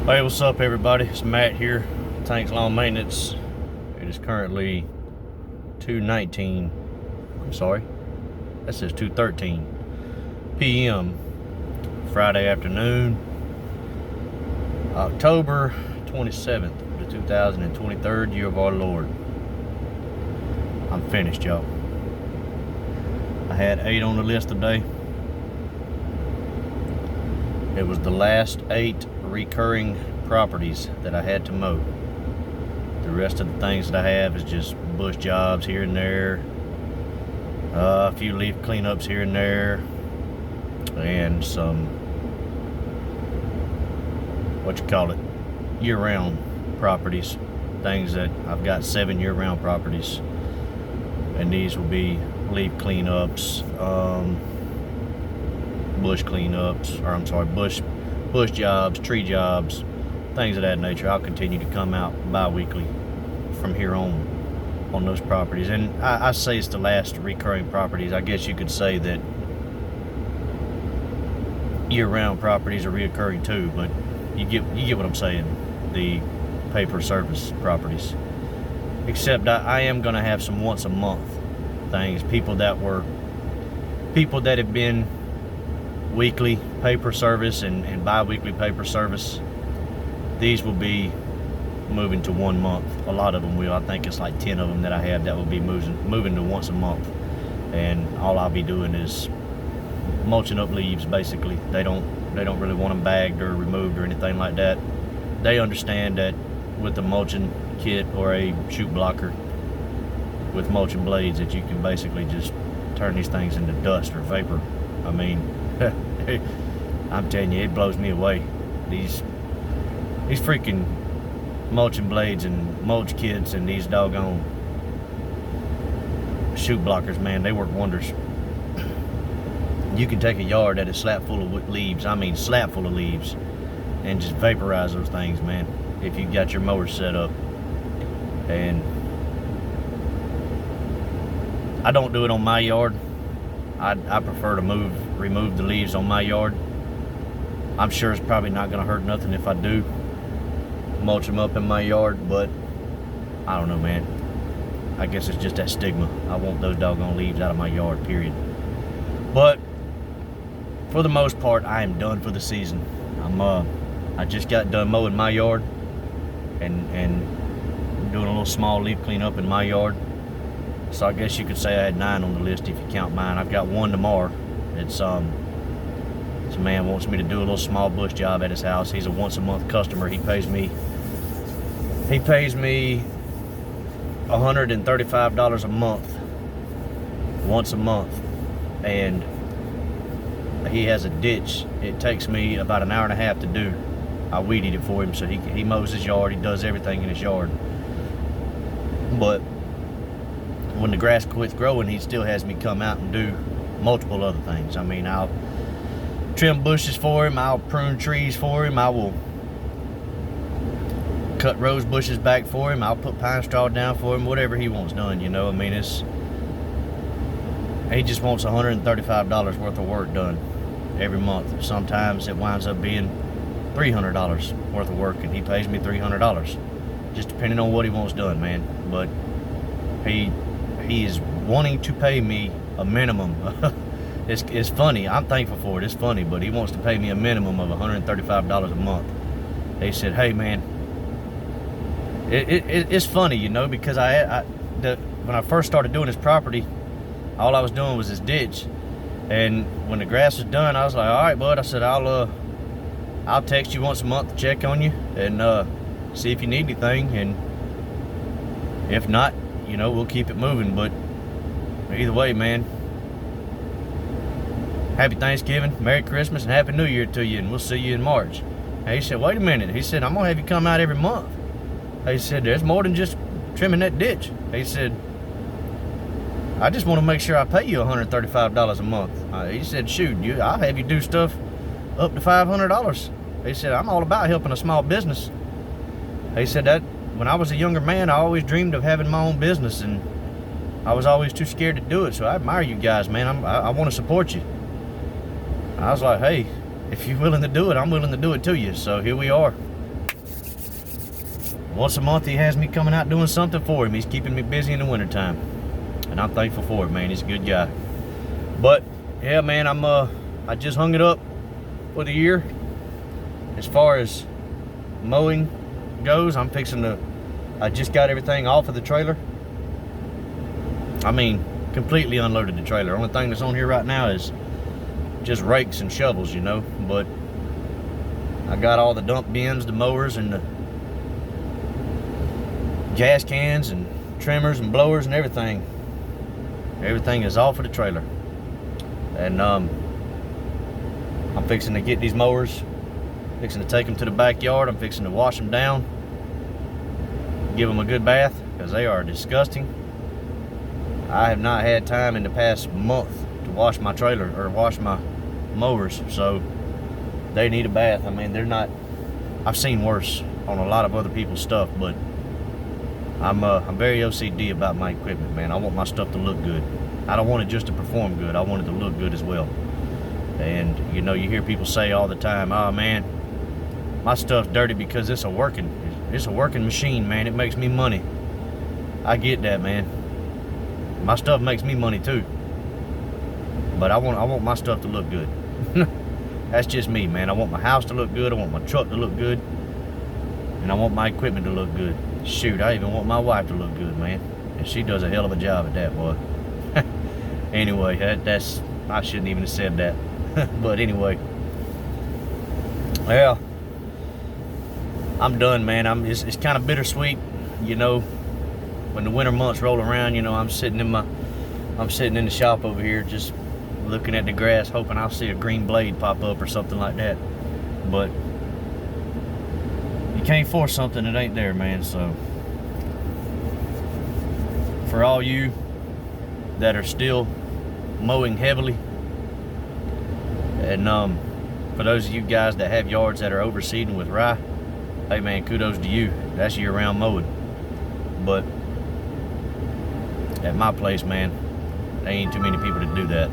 Hey, what's up everybody? It's Matt here, Tanks Lawn Maintenance. It is currently 2:19, I'm sorry, that says 2:13 p.m. Friday afternoon, October 27th, the 2023 year of our Lord. I'm finished, y'all. I had 8 on the list today. It was the last 8 recurring properties that I had to mow. The rest of the things that I have is just bush jobs here and there, a few leaf cleanups here and there, and some year-round properties. Things that I've got 7 year-round properties, and these will be leaf cleanups, bush cleanups, or I'm sorry, bush jobs, tree jobs, things of that nature. I'll continue to come out bi-weekly from here on those properties. And I say it's the last recurring properties. I guess you could say that year-round properties are reoccurring too, but you get what I'm saying. The paper service properties. Except I am gonna have some once a month things. People that have been weekly paper service and bi-weekly paper service, these will be moving to 1 month. A lot of them will. I think it's like 10 of them that I have that will be moving to once a month, and all I'll be doing is mulching up leaves. Basically, they don't really want them bagged or removed or anything like that. They understand that with a mulching kit or a shoot blocker with mulching blades, that you can basically just turn these things into dust or vapor. I mean, I'm telling you, it blows me away. These freaking mulching blades and mulch kits and these doggone shoot blockers, man, they work wonders. You can take a yard that is slap full of leaves, I mean slap full of leaves, and just vaporize those things, man, if you got your mower set up. And I don't do it on my yard. I prefer to remove the leaves on my yard. I'm sure it's probably not gonna hurt nothing if I do mulch them up in my yard, but I don't know, man. I guess it's just that stigma. I want those doggone leaves out of my yard, period. But for the most part, I am done for the season. I just got done mowing my yard and doing a little small leaf cleanup in my yard. So I guess you could say I had 9 on the list if you count mine. I've got 1 tomorrow. It's some man wants me to do a little small bush job at his house. He's a once a month customer. He pays me $135 a month, once a month, and he has a ditch. It takes me about an hour and a half to do. I weed eat it for him, so he mows his yard. He does everything in his yard. But when the grass quits growing, he still has me come out and do multiple other things. I mean, I'll trim bushes for him, I'll prune trees for him, I will cut rose bushes back for him, I'll put pine straw down for him, whatever he wants done, you know. I mean, he just wants $135 worth of work done every month. Sometimes it winds up being $300 worth of work, and he pays me $300, just depending on what he wants done, man. But he is wanting to pay me a minimum. It's funny. I'm thankful for it. It's funny, but he wants to pay me a minimum of $135 a month. He said, "Hey, man, it's funny, you know, because when I first started doing this property, all I was doing was this ditch, and when the grass was done, I was like, all right, bud," I said, I'll text you once a month to check on you and see if you need anything, and if not, you know, we'll keep it moving. But either way, man, happy Thanksgiving, Merry Christmas, and Happy New Year to you, and we'll see you in March. And he said, wait a minute. He said, I'm gonna have you come out every month. He said, there's more than just trimming that ditch. He said, I just want to make sure I pay you $135 a month. He said, shoot, I'll have you do stuff up to $500. He said, I'm all about helping a small business. He said that when I was a younger man, I always dreamed of having my own business, and I was always too scared to do it. So I admire you guys, man. I want to support you. I was like, hey, if you're willing to do it, I'm willing to do it to you. So here we are. Once a month he has me coming out doing something for him. He's keeping me busy in the wintertime, and I'm thankful for it, man. He's a good guy. But yeah, man, I just hung it up for the year. As far as mowing goes, I just got everything off of the trailer. I mean, completely unloaded the trailer. Only thing that's on here right now is just rakes and shovels, you know. But I got all the dump bins, the mowers, and the gas cans and trimmers and blowers and everything. Everything is off of the trailer. And I'm fixing to get these mowers, fixing to take them to the backyard. I'm fixing to wash them down, give them a good bath, because they are disgusting. I have not had time in the past month to wash my trailer or wash my mowers, so they need a bath. I mean, they're not, I've seen worse on a lot of other people's stuff, but I'm very OCD about my equipment, man. I want my stuff to look good. I don't want it just to perform good. I want it to look good as well. And you know, you hear people say all the time, "Oh man, my stuff's dirty because it's a working machine, man. It makes me money." I get that, man. My stuff makes me money too. But I want my stuff to look good. That's just me, man. I want my house to look good. I want my truck to look good. And I want my equipment to look good. Shoot, I even want my wife to look good, man. And she does a hell of a job at that, boy. Anyway, that's I shouldn't even have said that. But anyway, well, I'm done, man. It's kind of bittersweet, you know, when the winter months roll around. You know, I'm sitting in the shop over here just looking at the grass, hoping I'll see a green blade pop up or something like that. But you can't force something that ain't there, man. So for all you that are still mowing heavily, and for those of you guys that have yards that are overseeding with rye, hey man, kudos to you. That's year-round mowing. But at my place, man, there ain't too many people to do that.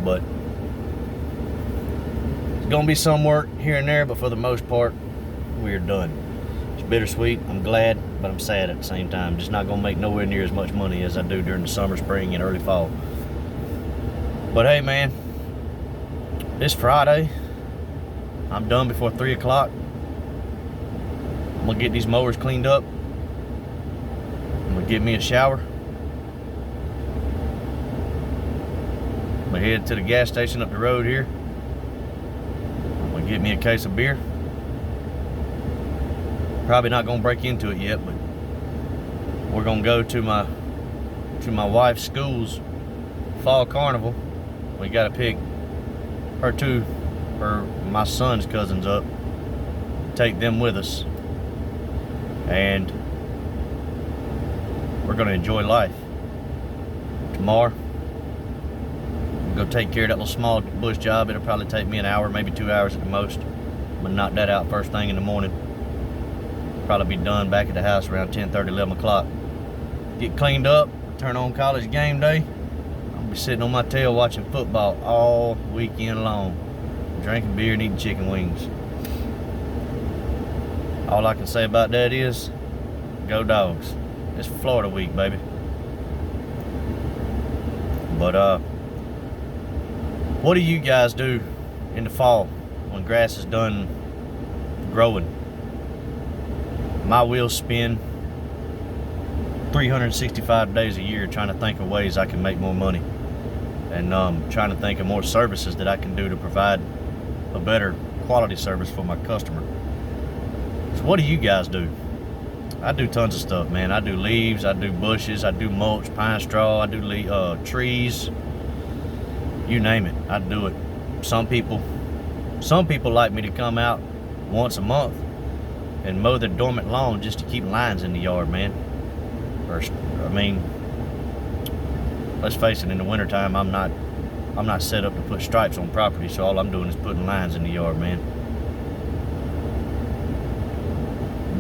But it's gonna be some work here and there, but for the most part, we're done. It's bittersweet. I'm glad, but I'm sad at the same time. Just not gonna make nowhere near as much money as I do during the summer, spring, and early fall. But hey, man, this Friday, I'm done before 3 o'clock. I'm gonna get these mowers cleaned up. I'm gonna get me a shower. I'm gonna head to the gas station up the road here. I'm gonna get me a case of beer. Probably not gonna break into it yet, but we're gonna go to my wife's school's fall carnival. We gotta pick my son's cousins up, take them with us, and we're gonna enjoy life. Tomorrow, go take care of that little small bush job. It'll probably take me an hour, maybe 2 hours at the most. I'm gonna knock that out first thing in the morning. Probably be done back at the house around 10:30, 11 o'clock. Get cleaned up, turn on College Game Day. I'll be sitting on my tail watching football all weekend long, drinking beer and eating chicken wings. All I can say about that is, go Dogs. It's Florida week, baby. But what do you guys do in the fall when grass is done growing? My wheels spin 365 days a year trying to think of ways I can make more money, and trying to think of more services that I can do to provide a better quality service for my customer. So what do you guys do? I do tons of stuff, man. I do leaves, I do bushes, I do mulch, pine straw, I do trees, you name it, I do it. Some people like me to come out once a month and mow their dormant lawn just to keep lines in the yard, man. I mean, let's face it, in the wintertime, I'm not set up to put stripes on property, so all I'm doing is putting lines in the yard, man.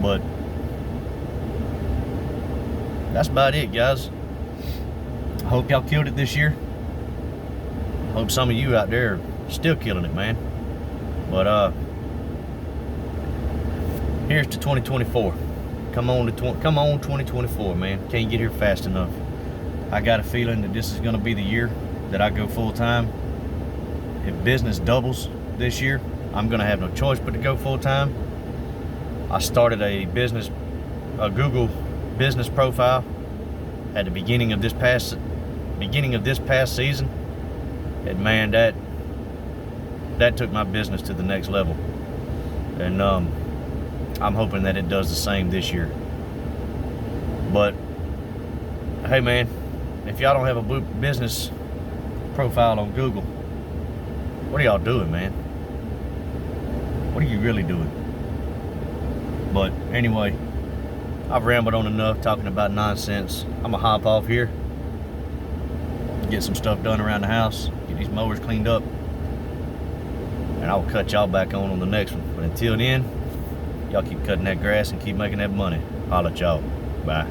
But that's about it, guys. I hope y'all killed it this year. I hope some of you out there are still killing it, man. But here's to 2024. Come on 2024, man. Can't get here fast enough. I got a feeling that this is gonna be the year that I go full time. If business doubles this year, I'm gonna have no choice but to go full time. I started a Google business profile at the beginning of this past season, and man, that took my business to the next level. And I'm hoping that it does the same this year. But hey, man, if y'all don't have a business profile on Google, what are y'all doing, man? What are you really doing? But anyway, I've rambled on enough talking about nonsense. I'm gonna hop off here, get some stuff done around the house, get these mowers cleaned up, and I'll cut y'all back on the next one. But until then, y'all keep cutting that grass and keep making that money. Holla at y'all. Bye.